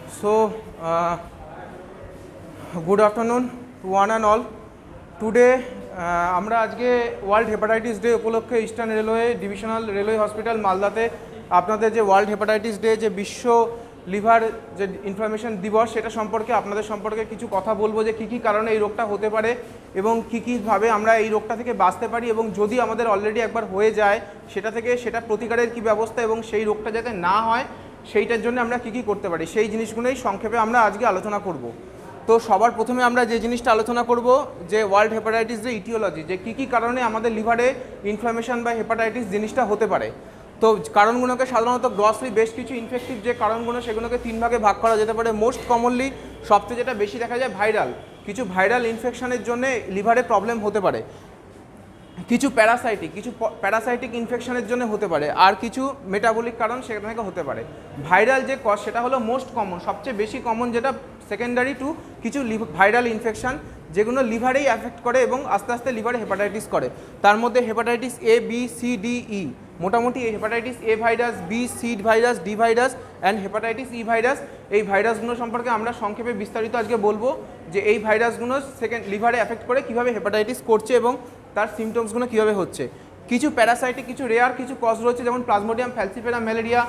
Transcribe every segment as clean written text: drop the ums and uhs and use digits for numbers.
So, good afternoon to one and all. Today, আমরা আজকে world hepatitis day উপলক্ষে eastern railway divisional railway hospital মালদাতে আপনাদের যে ওয়ার্ল্ড হেপাটাইটিস ডে যে বিশ্ব লিভার যে ইনফরমেশন দিবস সেটা সম্পর্কে আপনাদের সম্পর্কে কিছু কথা বলবো যে কী কী কারণে এই রোগটা হতে পারে এবং কী কীভাবে আমরা এই রোগটা থেকে বাঁচতে পারি এবং যদি আমাদের অলরেডি একবার হয়ে যায় সেটা থেকে সেটা প্রতিকারের কী ব্যবস্থা এবং সেই রোগটা যাতে না হয় সেইটার জন্য আমরা কী কী করতে পারি সেই জিনিসগুলোই সংক্ষেপে আমরা আজকে আলোচনা করব। তো সবার প্রথমে আমরা যে জিনিসটা আলোচনা করব যে ওয়ার্ল্ড হেপাটাইটিস যে ইটিওলজি যে কী কী কারণে আমাদের লিভারে ইনফ্লামেশন বা হেপাটাইটিস জিনিসটা হতে পারে। তো কারণগুলোকে সাধারণত গ্রসলি বেশ কিছু ইনফেক্টিভ যে কারণগুলো সেগুলোকে তিন ভাগে ভাগ করা যেতে পারে। মোস্ট কমনলি সবচেয়ে যেটা বেশি দেখা যায় ভাইরাল, কিছু ভাইরাল ইনফেকশনের জন্য লিভারে প্রবলেম হতে পারে, কিছু প্যারাসাইটিক ইনফেকশনের জন্য হতে পারে, আর কিছু মেটাবলিক কারণ সেখান থেকে হতে পারে। ভাইরাল যে কজ সেটা হলো মোস্ট কমন, সবচেয়ে বেশি কমন, যেটা সেকেন্ডারি টু কিছু ভাইরাল ইনফেকশন যেগুলো লিভারেই অ্যাফেক্ট করে এবং আস্তে আস্তে লিভারে হেপাটাইটিস করে। তার মধ্যে hepatitis A, B, C, D, E, মোটামুটি এই hepatitis A virus, B, C virus, D virus and hepatitis E virus, এই ভাইরাসগুলো সম্পর্কে আমরা সংক্ষেপে বিস্তারিত আজকে বলবো যে এই ভাইরাসগুলো লিভারে অ্যাফেক্ট করে কীভাবে হেপাটাইটিস করছে এবং তার সিমটমসগুলো কীভাবে হচ্ছে। কিছু প্যারাসাইটিক, কিছু রেয়ার কিছু কজ রয়েছে যেমন প্লাজমোডিয়াম ফ্যালসিফেরাম ম্যালেরিয়া।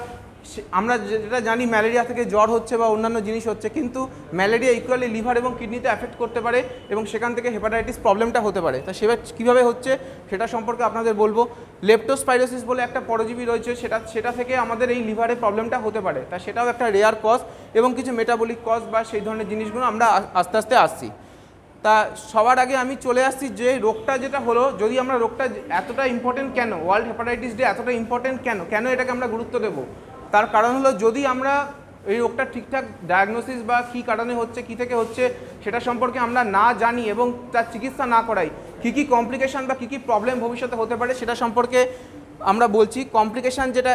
আমরা যেটা জানি ম্যালেরিয়া থেকে জ্বর হচ্ছে বা অন্যান্য জিনিস হচ্ছে, কিন্তু ম্যালেরিয়া ইকুয়ালি লিভার এবং কিডনিতে অ্যাফেক্ট করতে পারে এবং সেখান থেকে হেপাটাইটিস প্রবলেমটা হতে পারে। তা সেটা কীভাবে হচ্ছে সেটা সম্পর্কে আপনাদের বলবো। লেপ্টোস্পাইরোসিস বলে একটা পরজীবী রয়েছে, সেটা থেকে আমাদের এই লিভারে প্রবলেমটা হতে পারে। তা সেটাও একটা রেয়ার কজ এবং কিছু মেটাবলিক কজ বা সেই ধরনের জিনিসগুলো আমরা আস্তে আস্তে আসছি। তা সবার আগে আমি চলে আসছি যে রোগটা যেটা হলো, যদি আমরা রোগটা এতটা ইম্পর্টেন্ট কেন, ওয়ার্ল্ড হেপাটাইটিস ডে এতটা ইম্পর্টেন্ট কেন এটাকে আমরা গুরুত্ব দেবো, তার কারণ হলো যদি আমরা এই রোগটা ঠিকঠাক ডায়াগনোসিস বা কী কারণে হচ্ছে, কী থেকে হচ্ছে সেটা সম্পর্কে আমরা না জানি এবং তার চিকিৎসা না করাই, কী কী কমপ্লিকেশান বা কী কী প্রবলেম ভবিষ্যতে হতে পারে সেটা সম্পর্কে আমরা বলছি। কমপ্লিকেশান যেটা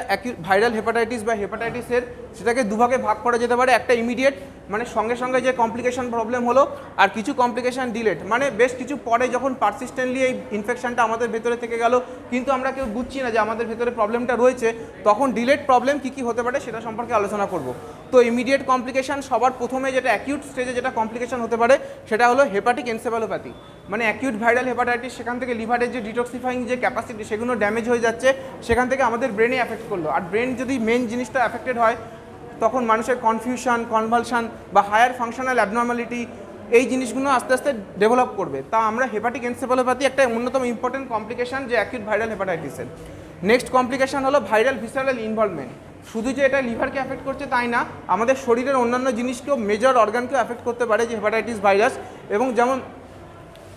ভাইরাল হেপাটাইটিস বা হেপাটাইটিসের, সেটাকে দুভাগে ভাগ করা যেতে পারে। একটা ইমিডিয়েট মানে সঙ্গে সঙ্গে যে কমপ্লিকেশান প্রবলেম হলো, আর কিছু কমপ্লিকেশান ডিলেড মানে বেশ কিছু পরে যখন পারসিস্টেন্টলি এই ইনফেকশানটা আমাদের ভেতরে থেকে গেল কিন্তু আমরা কেউ বুঝছি না যে আমাদের ভেতরে প্রবলেমটা রয়েছে, তখন ডিলেড প্রবলেম কী কী হতে পারে সেটা সম্পর্কে আলোচনা করব। তো ইমিডিয়েট কমপ্লিকেশান সবার প্রথমে যেটা অ্যাকিউট স্টেজে যেটা কমপ্লিকেশান হতে পারে সেটা হলো হেপাটিক এনসেফালোপ্যাথি, মানে অ্যাকিউট ভাইরাল হেপাটাইটিস। সেখান থেকে লিভারের যে ডিটক্সিফাইং যে ক্যাপাসিটি সেগুলো ড্যামেজ হয়ে যাচ্ছে, সেখান থেকে আমাদের ব্রেনে অ্যাফেক্ট করলো। আর ব্রেন যদি মেন জিনিসটা অ্যাফেক্টেড হয় তখন মানুষের কনফিউশন, কনভালশন বা হায়ার ফাংশনাল অ্যাবনর্মালিটি এই জিনিসগুলো আস্তে আস্তে ডেভেলপ করবে। তা আমরা হেপাটিক এনসেফালোপ্যাথি একটা অন্যতম ইম্পর্টেন্ট কমপ্লিকেশন যে অ্যাকিউট ভাইরাল হেপাটাইটিসের। নেক্সট কমপ্লিকেশন হলো ভাইরাল ভিসারাল ইনভলভমেন্ট। শুধু যে এটা লিভারকে অ্যাফেক্ট করছে তাই না, আমাদের শরীরের অন্যান্য জিনিসকেও, মেজর অর্গানকেও অ্যাফেক্ট করতে পারে যে হেপাটাইটিস ভাইরাস। এবং যেমন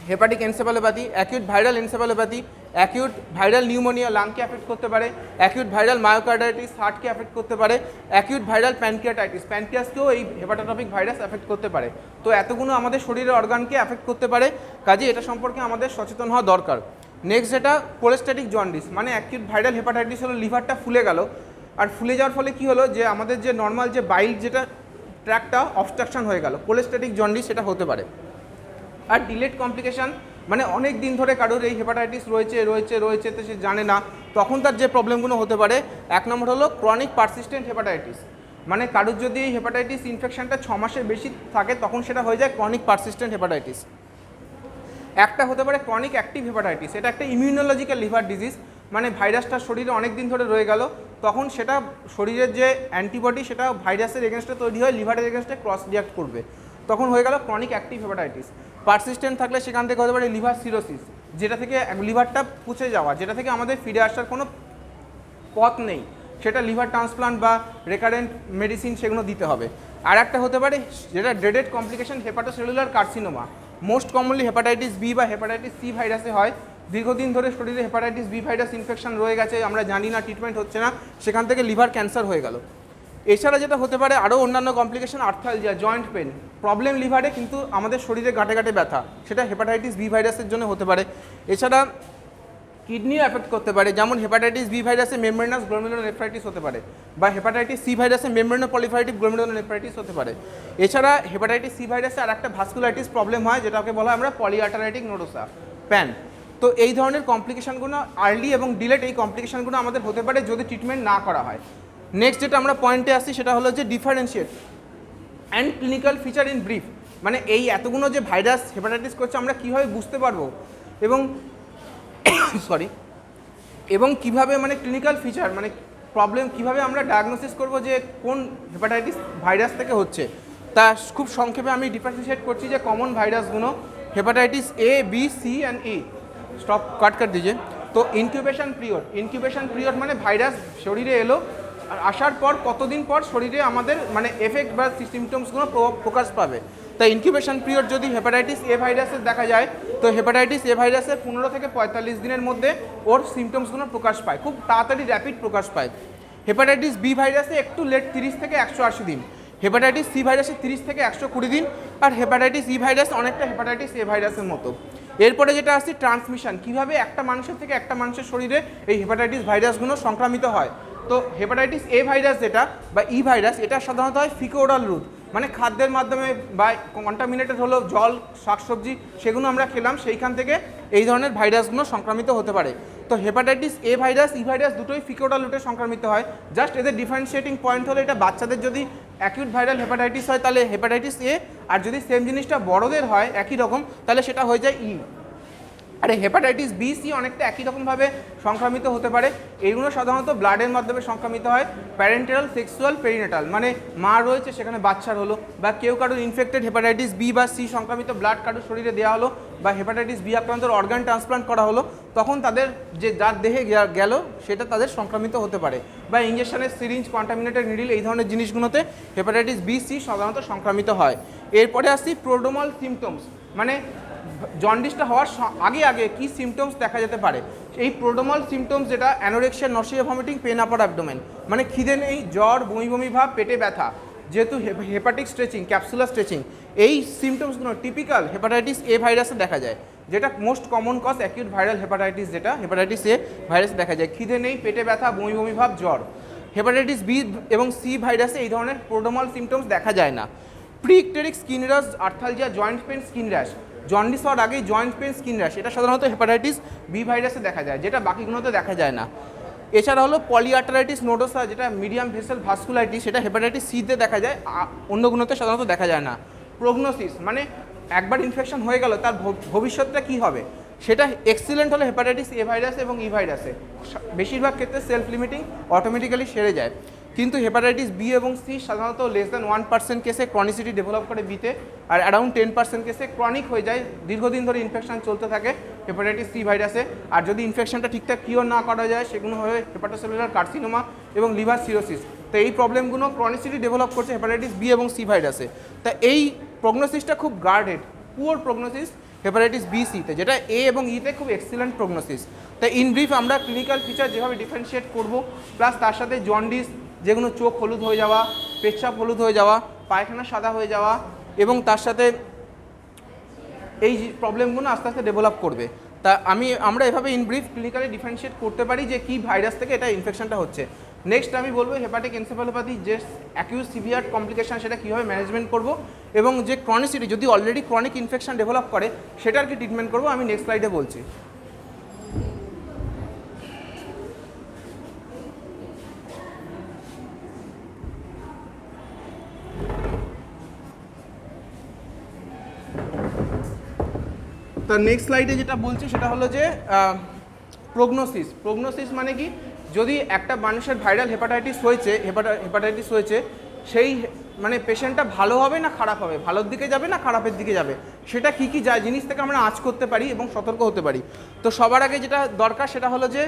hepatic encephalopathy, acute viral encephalopathy, acute viral pneumonia লাংকে অ্যাফেক্ট করতে পারে, অ্যাকিউট ভাইরাল মায়োকার্ডাইটিস হার্টকে অ্যাফেক্ট করতে পারে, অ্যাকিউট ভাইরাল প্যানক্রিয়াটাইটিস প্যানক্রিয়াসকেও এই হেপাটোটপিক ভাইরাস অ্যাফেক্ট করতে পারে। তো এতগুলো আমাদের শরীরের অর্গানকে অ্যাফেক্ট করতে পারে, কাজে এটা সম্পর্কে আমাদের সচেতন হওয়া দরকার। নেক্সট যেটা কোলেস্ট্যাটিক জন্ডিস, মানে অ্যাকিউট ভাইরাল হেপাটাইটিস হলো লিভারটা ফুলে গেল, আর ফুলে যাওয়ার ফলে কী হলো যে আমাদের যে নর্মাল যে বাইল যেটা ট্র্যাকটা অবস্ট্রাকশন হয়ে গেল, কোলেস্ট্যাটিক জন্ডিস সেটা হতে পারে। আর ডিলেড কমপ্লিকেশান মানে অনেক দিন ধরে কারোর এই হেপাটাইটিস রয়েছে তো সে জানে না, তখন তার যে প্রবলেমগুলো হতে পারে, এক নম্বর হলো ক্রনিক পারসিস্টেন্ট হেপাটাইটিস, মানে কারোর যদি এই হেপাটাইটিস ইনফেকশনটা 6 মাসের বেশি থাকে তখন সেটা হয়ে যায় ক্রনিক পারসিস্টেন্ট হেপাটাইটিস। একটা হতে পারে ক্রনিক অ্যাক্টিভ হেপাটাইটিস, এটা একটা ইমিউনোলজিক্যাল লিভার ডিজিজ, মানে ভাইরাসটা শরীরে অনেক দিন ধরে রয়ে গেল, তখন সেটা শরীরের যে অ্যান্টিবডি সেটা ভাইরাসের এগেনস্টে তৈরি হয়, লিভারের এগেনস্টে ক্রস রিয়াক্ট করবে, তখন হয়ে গেল ক্রনিক অ্যাক্টিভ হেপাটাইটিস। পারসিস্টেন্ট থাকলে সেখান থেকে হতে পারে লিভার সিরোসিস, যেটা থেকে লিভারটা পুঁছে যাওয়া, যেটা থেকে আমাদের ফিরে আসার কোনো পথ নেই, সেটা লিভার ট্রান্সপ্লান্ট বা রেকারেন্ট মেডিসিন সেগুলো দিতে হবে। আর একটা হতে পারে যেটা dreaded complication hepatocellular carcinoma, most commonly hepatitis B বা হেপাটাইটিস সি ভাইরাসে হয়। দীর্ঘদিন ধরে শরীরে হেপাটাইটিস বি ভাইরাস ইনফেকশন রয়ে গেছে, আমরা জানি না, ট্রিটমেন্ট হচ্ছে না, সেখান থেকে লিভার ক্যান্সার হয়ে গেল। এছাড়া যেটা হতে পারে আরও অন্যান্য কমপ্লিকেশন, আর্থালজিয়া, জয়েন্ট পেন, প্রবলেম লিভারে কিন্তু আমাদের শরীরে গাঁটে গাঁটে ব্যথা, সেটা হেপাটাইটিস বি ভাইরাসের জন্য হতে পারে। এছাড়া কিডনিও অ্যাফেক্ট করতে পারে, যেমন হেপাটাইটিস বি ভাইরাসে মেমব্রেনাস গ্লোমেরুলোনেফ্রাইটিস হতে পারে, বা হেপাটাইটিস সি ভাইরাসে মেমব্রেনোপলিফেরেটিভ গ্লোমেরুলোনেফ্রাইটিস হতে পারে। এছাড়া হেপাটাইটিস সি ভাইরাসে আর একটা ভাস্কুলাইটিস প্রবলেম হয়, যেটাকে বলা হয় আমরা পলিআর্টারাইটিক নোডোসা, প্যান। তো এই ধরনের কমপ্লিকেশনগুলো আর্লি এবং ডিলেট, এই কমপ্লিকেশনগুলো আমাদের হতে পারে যদি ট্রিটমেন্ট না করা হয়। নেক্সট যেটা আমরা পয়েন্টে আসছি সেটা হলো যে differentiate, and clinical feature in brief, মানে এই এতগুলো যে ভাইরাস হেপাটাইটিস করছে আমরা কীভাবে বুঝতে পারবো এবং সরি এবং কীভাবে মানে ক্লিনিক্যাল ফিচার মানে প্রবলেম কীভাবে আমরা ডায়াগনোসিস করব যে কোন হেপাটাইটিস ভাইরাস থেকে হচ্ছে, তা খুব সংক্ষেপে আমি ডিফারেন্সিয়েট করছি যে কমন ভাইরাসগুলো hepatitis A B C and E. Stop cut দিজিয়ে। তো ইনকিউবেশন পিরিয়ড মানে ভাইরাস শরীরে এলো আর আসার পর কতদিন পর শরীরে আমাদের মানে এফেক্ট বা সিমটমসগুলো প্রকাশ পাবে। তাই ইনকিউবেশন পিরিয়ড যদি হেপাটাইটিস এ ভাইরাসের দেখা যায় তো হেপাটাইটিস এ ভাইরাসের 15 থেকে 45 দিনের মধ্যে ওর সিমটমসগুলো প্রকাশ পায়, খুব তাড়াতাড়ি র্যাপিড প্রকাশ পায়। হেপাটাইটিস বি ভাইরাসে একটু লেট 30 থেকে 180 দিন, হেপাটাইটিস সি ভাইরাসে 30 থেকে 120 দিন, আর হেপাটাইটিস ই ভাইরাস অনেকটা হেপাটাইটিস এ ভাইরাসের মতো। এরপরে যেটা আসছে ট্রান্সমিশন, কীভাবে একটা মানুষের থেকে একটা মানুষের শরীরে এই হেপাটাইটিস ভাইরাসগুলো সংক্রামিত হয়। তো হেপাটাইটিস এ ভাইরাস যেটা বা ই ভাইরাস এটা সাধারণত হয় ফিকো ওরাল রুট, মানে খাদ্যের মাধ্যমে বা কন্টামিনেটেড হলো জল শাকসবজি সেগুলো আমরা খেলাম, সেইখান থেকে এই ধরনের ভাইরাসগুলো সংক্রামিত হতে পারে। তো hepatitis A virus E virus দুটোই ফিকো ওরাল রুটে সংক্রামিত হয়। জাস্ট এদের ডিফারেন্সিয়েটিং পয়েন্ট হলো এটা বাচ্চাদের যদি অ্যাকিউট ভাইরাল হেপাটাইটিস হয় তাহলে হেপাটাইটিস এ, আর যদি সেম জিনিসটা বড়দের হয় একই রকম তাহলে সেটা হয়ে যায় ই। আর হেপাটাইটিস বি সি অনেকটা একই রকমভাবে সংক্রামিত হতে পারে। এইগুলো সাধারণত ব্লাডের মাধ্যমে সংক্রামিত হয়, প্যারেন্টাল সেক্সুয়াল পেরিনেটাল, মানে মা রয়েছে সেখানে বাচ্চার হলো, বা কেউ কারোর ইনফেক্টেড হেপাটাইটিস বি বা সি সংক্রামিত ব্লাড কারোর শরীরে দেওয়া হলো, বা হেপাটাইটিস বি আক্রান্তর অর্গান ট্রান্সপ্লান্ট করা হলো, তখন তাদের যে যার দেহে গেল সেটা তাদের সংক্রামিত হতে পারে। বা ইঞ্জেকশনের সিরিঞ্জ, কন্টামিনেটেড নিডিল এই ধরনের জিনিসগুলোতে হেপাটাইটিস বি সি সাধারণত সংক্রামিত হয়। এরপরে আসছি প্রোড্রোমাল সিমটমস, মানে জন্ডিসটা হওয়ার আগে কী সিমটমস দেখা যেতে পারে। এই প্রোড্রোমাল সিমটমস যেটা anorexia, nausea, vomiting, pain upper abdomen, মানে খিদে নেই, জ্বর, বমি বমি ভাব, পেটে ব্যথা, যেহেতু হেপাটিক স্ট্রেচিং, ক্যাপসুলার স্ট্রেচিং, এই সিমটমসগুলো টিপিক্যাল হেপাটাইটিস এ ভাইরাসে দেখা যায়, যেটা most common cause acute viral hepatitis, যেটা হেপাটাইটিস এ ভাইরাসে দেখা যায়। খিদে নেই, পেটে ব্যথা, বমি বমি ভাব, জ্বর। হেপাটাইটিস বি এবং সি ভাইরাসে এই ধরনের প্রোড্রোমাল সিমটমস দেখা যায় না। Preicteric skin rash, arthralgia, joint pain, skin rash, jaundice হওয়ার আগেই জয়েন্ট পেন, স্কিন র্যাশ, এটা সাধারণত হেপাটাইটিস বি ভাইরাসে দেখা যায়, যেটা বাকিগুলোতে দেখা যায় না। এছাড়া হলো পলিআর্টারাইটিস নোডোসা, যেটা মিডিয়াম ভেসেল ভাস্কুলাইটিস, সেটা হেপাটাইটিস সিতে দেখা যায়, অন্যগুলোতে সাধারণত দেখা যায় না। প্রগনোসিস, মানে একবার ইনফেকশন হয়ে গেল তার ভবিষ্যৎটা কী হবে, সেটা এক্সিলেন্ট হলে হেপাটাইটিস এ ভাইরাসে এবং ই ভাইরাসে বেশিরভাগ ক্ষেত্রে সেলফ লিমিটিং অটোমেটিক্যালি সেরে যায়। কিন্তু হেপাটাইটিস বি এবং সি সাধারণত লেস দ্যান 1% কেসে ক্রনিসিটি ডেভেলপ করে বিতে, আর অ্যারাউন্ড 10% কেসে ক্রনিক হয়ে যায়, দীর্ঘদিন ধরে ইনফেকশন চলতে থাকে হেপাটাইটিস সি ভাইরাসে। আর যদি ইনফেকশনটা ঠিকঠাক কিওর না করা যায় সেগুলো হয়ে হেপাটোসেলুলার কার্সিনোমা এবং লিভার সিরোসিস। তো এই প্রবলেমগুলো ক্রনিসিটি ডেভেলপ করছে হেপাটাইটিস বি এবং সি ভাইরাসে। তা এই প্রগনোসিসটা খুব guarded, poor prognosis hepatitis B সিতে, যেটা এ এবং ইতে খুব এক্সিলেন্ট প্রগনোসিস। তাই ইন ব্রিফ আমরা ক্লিনিক্যাল ফিচার যেভাবে ডিফারেন্সিয়েট করব, প্লাস তার সাথে জন্ডিস, যেগুলো চোখ হলুদ হয়ে যাওয়া, পেচ্ছাপ হলুদ হয়ে যাওয়া, পায়খানা সাদা হয়ে যাওয়া, এবং তার সাথে এই প্রবলেমগুলো আস্তে আস্তে ডেভেলপ করবে। তা আমরা এভাবে ইন ব্রিফ ক্লিনিক্যালি ডিফারেন্সিয়েট করতে পারি যে কী ভাইরাস থেকে এটা ইনফেকশনটা হচ্ছে। নেক্সট আমি বলবো হেপাটিক এনসেফালোপ্যাথি যে অ্যাকিউট সিভিয়ার কমপ্লিকেশন সেটা কীভাবে ম্যানেজমেন্ট করবো, এবং যে ক্রনিসিটি যদি অলরেডি ক্রনিক ইনফেকশন ডেভেলপ করে সেটার কি ট্রিটমেন্ট করবো আমি নেক্সট স্লাইডে বলছি। তো নেক্সট স্লাইডে যেটা বলছি সেটা হলো যে প্রগনোসিস মানে কি, যদি একটা মানুষের ভাইরাল হেপাটাইটিস হয়েছে সেই মানে পেশেন্টটা ভালো হবে না খারাপ হবে, ভালোর দিকে যাবে না খারাপের দিকে যাবে, সেটা কী কী যায় জিনিস থেকে আমরা আঁচ করতে পারি এবং সতর্ক হতে পারি। তো সবার আগে যেটা দরকার সেটা হলো যে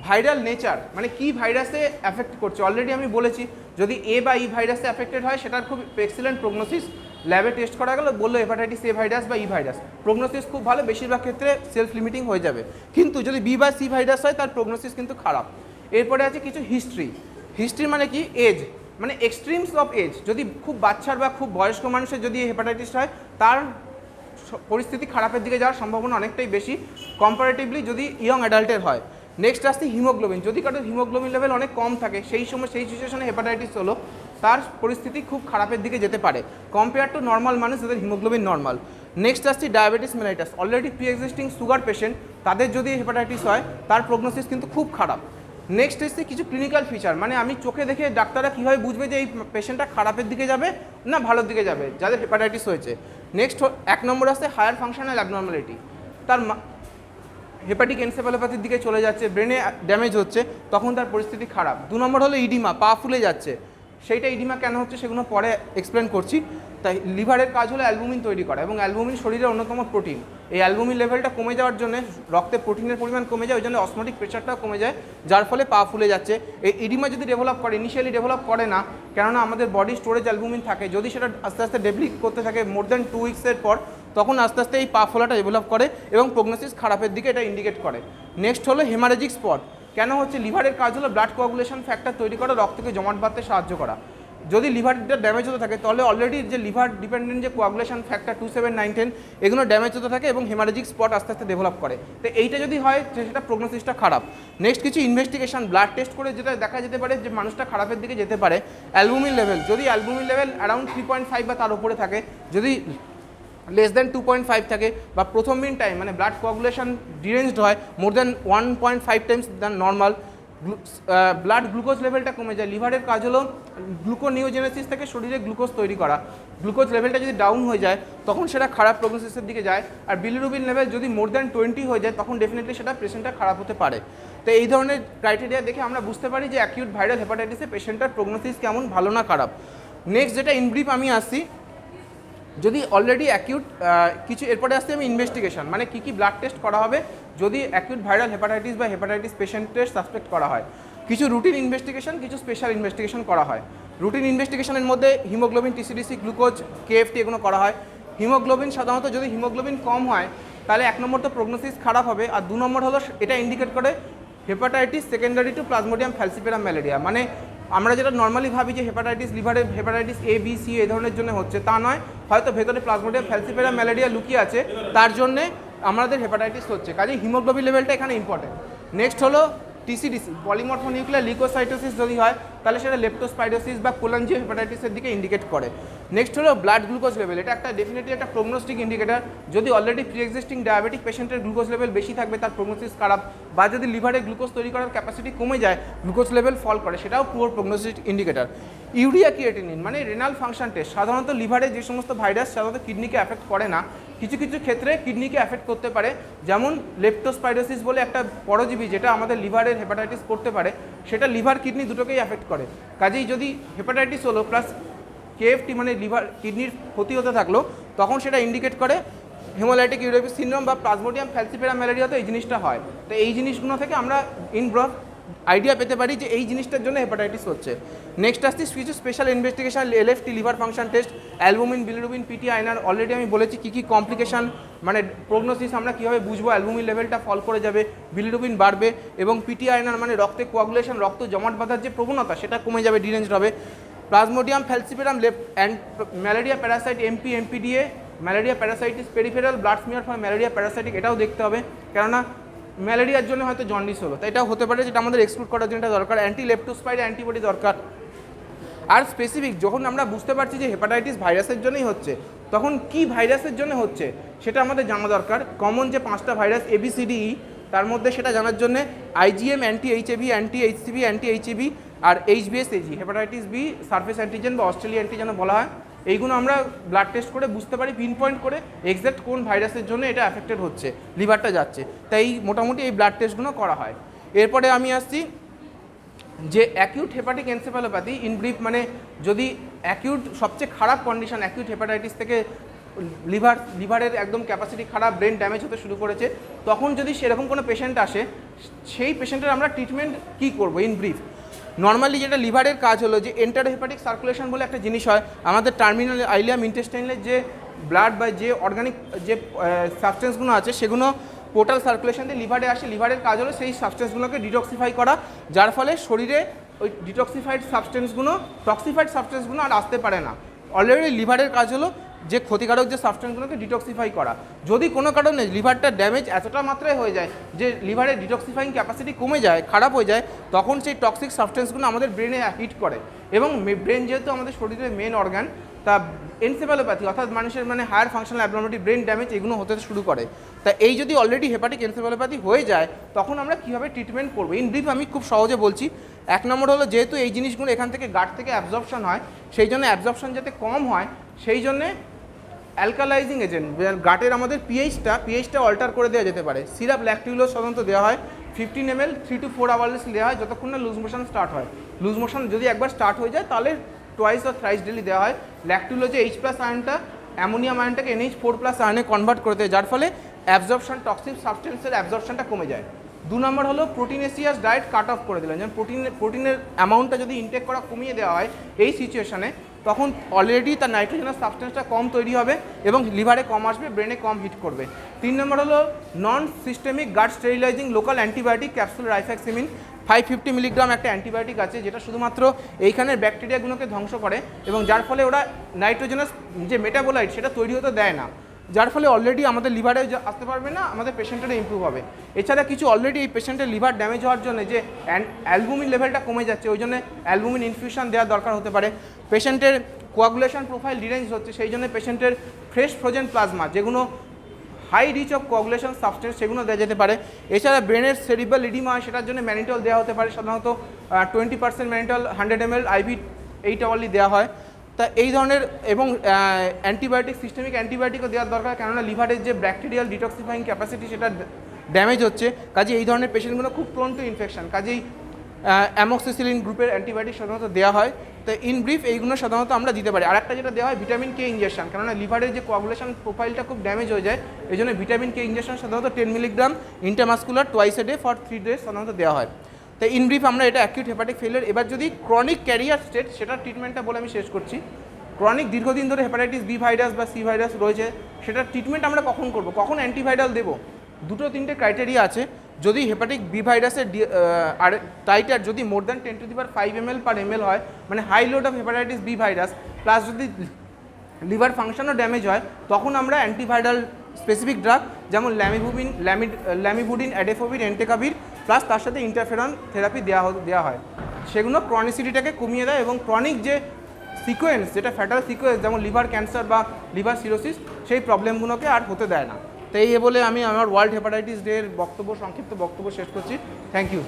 ভাইরাল নেচার, মানে কি ভাইরাসে অ্যাফেক্ট করছে। অলরেডি আমি বলেছি যদি এ বা ই ভাইরাসে অ্যাফেক্টেড হয় সেটার খুব এক্সিলেন্ট প্রগনোসিস, ল্যাবে টেস্ট করা গেল বললো হেপাটাইটিস এ ভাইরাস বা ই ভাইরাস, প্রগনোসিস খুব ভালো, বেশিরভাগ ক্ষেত্রে সেলফ লিমিটিং হয়ে যাবে। কিন্তু যদি বি বা সি ভাইরাস হয় তার প্রগনোসিস কিন্তু খারাপ। এরপরে আছে কিছু হিস্ট্রি মানে কি এজ, মানে এক্সট্রিমস অফ এজ, যদি খুব বাচ্চার বা খুব বয়স্ক মানুষের যদি হেপাটাইটিস হয় তার পরিস্থিতি খারাপের দিকে যাওয়ার সম্ভাবনা অনেকটাই বেশি কম্পারেটিভলি যদি ইয়ং অ্যাডাল্টের হয়। নেক্সট আসছে হিমোগ্লোবিন, যদি কারোর হিমোগ্লোবিন লেভেল অনেক কম থাকে সেই সময় সেই সিচুয়েশনে হেপাটাইটিস হলো তার পরিস্থিতি খুব খারাপের দিকে যেতে পারে কম্পেয়ার টু নর্মাল মানুষ যাদের হিমোগ্লোবিন নর্মাল। নেক্সট আসছে diabetes mellitus, already pre existing sugar patient তাদের যদি হেপাটাইটিস হয় তার প্রগনোসিস কিন্তু খুব খারাপ। নেক্সট এসছে কিছু ক্লিনিক্যাল ফিচার, মানে আমি চোখে দেখে ডাক্তাররা কীভাবে বুঝবে যে এই পেশেন্টটা খারাপের দিকে যাবে না ভালোর দিকে যাবে যাদের হেপাটাইটিস হয়েছে। নেক্সট 1 নম্বর আসছে হায়ার ফাংশনাল অ্যাবনর্মালিটি, তার হেপাটিক এনসেফালোপ্যাথির দিকে চলে যাচ্ছে, ব্রেনে ড্যামেজ হচ্ছে, তখন তার পরিস্থিতি খারাপ। 2 নম্বর হলো ইডিমা, পা ফুলে যাচ্ছে, সেইটা ইডিমা কেন হচ্ছে সেগুলো পরে এক্সপ্লেন করছি। তাই লিভারের কাজ হলো অ্যালবুমিন তৈরি করা, এবং অ্যালবুমিন শরীরের অন্যতম প্রোটিন। এই অ্যালবুমিন লেভেলটা কমে যাওয়ার জন্য রক্তে প্রোটিনের পরিমাণ কমে যায়, ওই জন্য অসমোটিক প্রেশারটাও কমে যায়, যার ফলে পা ফুলে যাচ্ছে। এই ইডিমা যদি ডেভেলপ করে, ইনিশিয়ালি ডেভেলপ করে না, কেননা আমাদের বডি স্টোরেজ অ্যালবুমিন থাকে, যদি সেটা আস্তে আস্তে ডেভেলপ করতে থাকে মোর দ্যান 2 উইক্সের পর, তখন আস্তে আস্তে এই পা ফোলাটা ডেভেলপ করে এবং প্রগনোসিস খারাপের দিকে এটা ইন্ডিকেট করে। নেক্সট হলো হেমারেজিক স্পট, কেন হচ্ছে? লিভারের কাজ হলো ব্লাড কোয়াগুলেশন ফ্যাক্টর তৈরি করা, রক্তকে জমাট বাঁধতে সাহায্য করা। যদি লিভারটা ড্যামেজ হতে থাকে তাহলে অলরেডি যে লিভার ডিপেন্ডেন্ট যে কোয়াগুলেশন ফ্যাক্টর 2, 7, 9, 10 এগুলো ড্যামেজ হতে থাকে এবং হেমারেজিক স্পট আস্তে আস্তে ডেভেলপ করে। তো এইটা যদি হয় সেটা প্রগনোসিসটা খারাপ। নেক্সট কিছু ইনভেস্টিগেশন, ব্লাড টেস্ট করে যেটা দেখা যেতে পারে যে মানুষটা খারাপের দিকে যেতে পারে। অ্যালবুমিন লেভেল, যদি অ্যালবুমিন লেভেল অ্যারাউন্ড 3.5 বা তার উপরে থাকে, যদি লেস দ্যান 2.5 থাকে বা প্রথম মিন টাইম মানে ব্লাড কোয়াগুলেশন ডিরেঞ্জড হয় more than 1.5 Times than normal, blood glucose লেভেলটা কমে যায়। লিভারের কাজ হলো গ্লুকোনিওজেনেসিস থেকে শরীরে গ্লুকোজ তৈরি করা, গ্লুকোজ লেভেলটা যদি ডাউন হয়ে যায় তখন সেটা খারাপ প্রগনোসিসের দিকে যায়। আর বিলিরুবিন লেভেল যদি মোর দ্যান 20 হয়ে যায় তখন ডেফিনেটলি সেটা পেশেন্টটা খারাপ হতে পারে। তো এই ধরনের ক্রাইটেরিয়া দেখে আমরা বুঝতে পারি যে অ্যাকিউট ভাইরাল হেপাটাইটিসে পেশেন্টটার প্রগনোসিস কেমন, ভালো না খারাপ। নেক্সট যেটা ইনব্রিফ আমি আসছি, যদি অলরেডি অ্যাকিউট কিছু, এরপরে আসছে আমি ইনভেস্টিগেশন, মানে কী কী ব্লাড টেস্ট করা হবে যদি অ্যাকিউট ভাইরাল হেপাটাইটিস বা হেপাটাইটিস পেশেন্টের সাসপেক্ট করা হয়। কিছু রুটিন ইনভেস্টিগেশন, কিছু স্পেশাল ইনভেস্টিগেশন করা হয়। রুটিন ইনভেস্টিগেশনের মধ্যে হিমোগ্লোবিন, টিসিডিসি, গ্লুকোজ, কেএফটি এগুলো করা হয়। হিমোগ্লোবিন সাধারণত যদি হিমোগ্লোবিন কম হয় তাহলে 1 নম্বর তো প্রগনোসিস খারাপ হবে, আর 2 নম্বর হলো এটা ইন্ডিকেট করে hepatitis secondary to plasmodium falciparum malaria. মানে আমরা যেটা নর্মালি ভাবি যে হেপাটাইটিস লিভারের হেপাটাইটিস A, B, C এই ধরনের জন্য হচ্ছে, তা নয়, হয়তো ভেতরে প্লাজমোডিয়াম ফ্যালসিপেরাম ম্যালেরিয়া লুকিয়ে আছে, তার জন্যে আমাদের হেপাটাইটিস হচ্ছে। কাজেই হিমোগ্লোবিন লেভেলটা এখানে ইম্পর্টেন্ট। নেক্সট হলো টিসিডিসি, পলিমরফোনিউক্লিয়ার লিউকোসাইটোসিস যদি হয় তাহলে সেটা লেপ্টোস্পাইরোসিস বা কোলাঞ্জিও হেপাটাইটিসের দিকে ইন্ডিকেট করে। নেক্সট হলো ব্লাড গ্লুকোজ লেভেল, এটা একটা ডেফিনেটলি একটা প্রগনোস্টিক ইন্ডিকেটার। যদি অলরেডি প্রি এক্সিস্টিং ডায়াবেটিক পেশেন্টের গ্লুকোজ লেভেল বেশি থাকবে তার প্রগনোসিস খারাপ, বা যদি লিভারে গ্লুকোজ তৈরি করার ক্যাপাসিটি কমে যায়, গ্লুকোজ লেভেল ফল করে, সেটাও poor prognostic indicator. Urea creatinine মানে রেনাল ফাংশন টেস্ট, সাধারণত লিভারে যে সমস্ত ভাইরাস সাধারণত কিডনিকে অ্যাফেক্ট করে না, কিছু কিছু ক্ষেত্রে কিডনিকে অ্যাফেক্ট করতে পারে, যেমন লেপ্টোস্পাইরোসিস বলে একটা পরজীবী যেটা আমাদের লিভারের হেপাটাইটিস করতে পারে, সেটা লিভার কিডনি দুটোকেই অ্যাফেক্ট করে। কাজেই যদি হেপাটাইটিস হলো প্লাস কেএফটি মানে লিভার কিডনির ক্ষতি হতে থাকলো, তখন সেটা ইন্ডিকেট করে হেমোলাইটিক ইউরেপিক সিনড্রোম বা প্লাজমোডিয়াম ফ্যালসিপেরাম ম্যালেরিয়াতে এই জিনিসটা হয়। তো এই জিনিসগুলো থেকে আমরা ইনব্রড আইডিয়া পেতে পারি যে এই জিনিসটার জন্য হেপাটাইটিস হচ্ছে। নেক্সট আসছি কিছু special investigation, LFT liver function test, albumin, bilirubin, PTINR। Already আমি বলেছি কী কী কমপ্লিকেশান, মানে প্রগনোসিস আমরা কীভাবে বুঝবো, অ্যালবুমিন লেভেলটা ফল করে যাবে, বিলিরুবিন বাড়বে, এবং PTINR মানে রক্তে কোয়াগুলেশন, রক্ত জমাট বাঁধার যে প্রবণতা সেটা কমে যাবে, ডিরেঞ্জড হবে। Plasmodium falciparum and malaria parasite MPDA, malaria parasites peripheral blood smear for malaria parasitic, এটাও দেখতে হবে, কেননা ম্যালেরিয়ার জন্য হয়তো জন্ডিস হলো, তাই এটাও হতে পারে, যেটা আমাদের এক্সক্লুড করার জন্য এটা দরকার। অ্যান্টি লেপ্টোস্পাইর অ্যান্টিবডি দরকার। আর স্পেসিফিক যখন আমরা বুঝতে পারছি যে হেপাটাইটিস ভাইরাসের জন্যই হচ্ছে, তখন কি ভাইরাসের জন্য হচ্ছে সেটা আমাদের জানা দরকার। কমন যে 5টা ভাইরাস ABCDE, তার মধ্যে সেটা জানার জন্য IgM, অ্যান্টি-HAV, অ্যান্টি-HCV, অ্যান্টি-HEV আর HBsAg, hepatitis B surface antigen বা অস্ট্রেলিয়া অ্যান্টিজেন বলা হয়। এইগুলো আমরা ব্লাড টেস্ট করে বুঝতে পারি, পিন পয়েন্ট করে এক্স্যাক্ট কোন ভাইরাসের জন্য এটা অ্যাফেক্টেড হচ্ছে, লিভারটা যাচ্ছে, তাই মোটামুটি এই ব্লাড টেস্টগুলো করা হয়। এরপরে আমি আসছি যে acute hepatic encephalopathy in brief, মানে যদি অ্যাকিউট সবচেয়ে খারাপ কন্ডিশন অ্যাকিউট হেপাটাইটিস থেকে লিভারের একদম ক্যাপাসিটি খারাপ, ব্রেন ড্যামেজ হতে শুরু করেছে, তখন যদি সেরকম কোনো পেশেন্ট আসে, সেই পেশেন্টের আমরা ট্রিটমেন্ট কী করবো ইন ব্রিফ। নর্মালি যেটা লিভারের কাজ হলো যে এন্টারহেপাটিক সার্কুলেশন বলে একটা জিনিস হয় আমাদের টার্মিনাল আইলিয়াম ইন্টেস্টাইনের, যে ব্লাড বা যে অর্গানিক যে সাবস্টেন্সগুলো আছে সেগুলো পোর্টাল সার্কুলেশন দিয়ে লিভারে আসে। লিভারের কাজ হলো সেই সাবস্টেন্সগুলোকে ডিটক্সিফাই করা, যার ফলে শরীরে ওই ডিটক্সিফাইড সাবস্টেন্সগুলো, টক্সিফাইড সাবস্টেন্সগুলো আর আসতে পারে না। অলরেডি লিভারের কাজ হলো যে ক্ষতিকারক যে সাবস্টেন্সগুলোকে ডিটক্সিফাই করা। যদি কোনো কারণে লিভারটা ড্যামেজ এতটা মাত্রায় হয়ে যায় যে লিভারের ডিটক্সিফাইং ক্যাপাসিটি কমে যায়, খারাপ হয়ে যায়, তখন সেই টক্সিক সাবস্টেন্সগুলো আমাদের ব্রেনে হিট করে। এবং ব্রেন যেহেতু আমাদের শরীরের মেন অর্গান, তা এনসেফালোপ্যাথি অর্থাৎ মানুষের মানে higher functional abnormality, brain damage এগুলো হতে শুরু করে। তা এই যদি অলরেডি হেপাটিক এনসেফালোপ্যাথি হয়ে যায় তখন আমরা কীভাবে ট্রিটমেন্ট করবো, ইন ব্রিফ আমি খুব সহজে বলছি। 1 নম্বর হলো, যেহেতু এই জিনিসগুলো এখান থেকে গাট থেকে অ্যাবজর্পশন হয়, সেই জন্য অ্যাবজর্পশন যাতে কম হয় সেই জন্যে অ্যালকালাইজিং এজেন্ট, গাটের আমাদের পিএইচটা অল্টার করে দেওয়া যেতে পারে। সিরাপ ল্যাকটিউলোজ সাধারণত দেওয়া হয় 15 ml 3 to 4 আওয়ার্স দেওয়া হয়, যতক্ষণ না লুজ মোশন স্টার্ট হয়। লুজ মোশন যদি একবার স্টার্ট হয়ে যায় তাহলে টুয়াইস অর থ্রাইস ডেলি দেওয়া হয়। ল্যাকটিউলোজে H+ আয়নটা অ্যামোনিয়াম আয়নটাকে NH4+ আয়নে কনভার্ট করে দেয়, যার ফলে অ্যাবজর্পশন টক্সিক সাবস্টেন্সের অ্যাবজর্পশনটা কমে যায়। 2 নম্বর হলো প্রোটিনেসিয়াস ডায়েট কাট অফ করে দিলেন, যেমন প্রোটিনের অ্যামাউন্টটা যদি ইনটেক করা কমিয়ে দেওয়া হয় এই সিচুয়েশনে, তখন অলরেডি তার নাইট্রোজেনাস সাবস্টেন্সটা কম তৈরি হবে এবং লিভারে কম আসবে, ব্রেনে কম হিট করবে। 3 নম্বর হলো non systemic gut sterilising local antibiotic capsule rifaximin 550 milligram একটা অ্যান্টিবায়োটিক আছে, যেটা শুধুমাত্র এইখানের ব্যাকটেরিয়াগুলোকে ধ্বংস করে এবং যার ফলে ওরা নাইট্রোজেনাস যে মেটাবোলাইট সেটা তৈরি হতে দেয় না, যার ফলে অলরেডি আমাদের লিভারে আসতে পারবে না, আমাদের পেশেন্টের ইমপ্রুভ হবে। এছাড়া কিছু অলরেডি এই পেশেন্টের লিভার ড্যামেজ হওয়ার জন্য যে অ্যালবুমিন লেভেলটা কমে যাচ্ছে, ওই জন্য অ্যালবুমিন ইনফিউশন দেওয়ার দরকার হতে পারে। পেশেন্টের কোয়াগুলেশন প্রোফাইল ডিরেঞ্জ হচ্ছে, সেই জন্য পেশেন্টের ফ্রেশ ফ্রোজেন প্লাজমা যেগুলো high rich of coagulation substance সেগুলো দেওয়া যেতে পারে। এছাড়া ব্রেনের সেরিব্রাল ইডিমা হয়, সেটার জন্য ম্যানিটল দেওয়া হতে পারে, সাধারণত 20% ম্যানিটল 100 ml IV 8 আওয়ারলি দেওয়া হয়। তা এই ধরনের এবং অ্যান্টিবায়োটিক, সিস্টেমিক অ্যান্টিবায়োটিকও দেওয়ার দরকার, কেননা লিভারের যে ব্যাকটেরিয়াল ডিটক্সিফাইং ক্যাপাসিটি সেটা ড্যামেজ হচ্ছে। কাজে এই ধরনের পেশেন্টগুলো খুব প্রোন টু ইনফেকশন, কাজেই অ্যামক্সিসিলিন গ্রুপের অ্যান্টিবায়োটিক সাধারণত দেওয়া হয়। তো ইন ব্রিফ এইগুলো সাধারণত আমরা দিতে পারি। আর একটা যেটা দেওয়া হয় ভিটামিন K ইঞ্জেকশন, কেননা লিভারের যে কোয়াগুলেশন প্রোফাইলটা খুব ড্যামেজ হয়ে যায়, এই জন্য ভিটামিন K ইঞ্জেকশন সাধারণত 10 milligram intramuscular twice a day for 3 days সাধারণত দেওয়া হয়। তো ইন ব্রিফ আমরা এটা অ্যাকিউট হেপাটিক ফেলিয়ার। এবার যদি ক্রনিক ক্যারিয়ার স্টেট, সেটার ট্রিটমেন্টটা বলে আমি শেষ করছি। ক্রনিক দীর্ঘদিন ধরে হেপাটাইটিস বি ভাইরাস বা সি ভাইরাস রয়েছে, সেটার ট্রিটমেন্ট আমরা কখন করব, কখন অ্যান্টিভাইরাল দেবো? 2-3টে ক্রাইটেরিয়া আছে। যদি হেপাটিক বি ভাইরাসের আর টাইটার যদি মোর দ্যান 10⁵ ml/ml হয়, মানে high load of hepatitis B virus plus যদি লিভার ফাংশনও ড্যামেজ হয়, তখন আমরা অ্যান্টিভাইরাল স্পেসিফিক ড্রাগ যেমন ল্যামিভুডিন, অ্যাডেফোভির, এন্টেকাভির প্লাস তার সাথে ইন্টারফেরন থেরাপি দেওয়া হয়। সেগুলো ক্রনিসিটিটাকে কমিয়ে দেয় এবং ক্রনিক যে সিকোয়েন্স, যেটা ফ্যাটাল সিকোয়েন্স যেমন লিভার ক্যান্সার বা লিভার সিরোসিস, সেই প্রবলেমগুলোকে আর হতে দেয় না। তো এই বলে আমি আমার ওয়ার্ল্ড হেপাটাইটিস ডে এর সংক্ষিপ্ত বক্তব্য শেষ করছি। Thank you.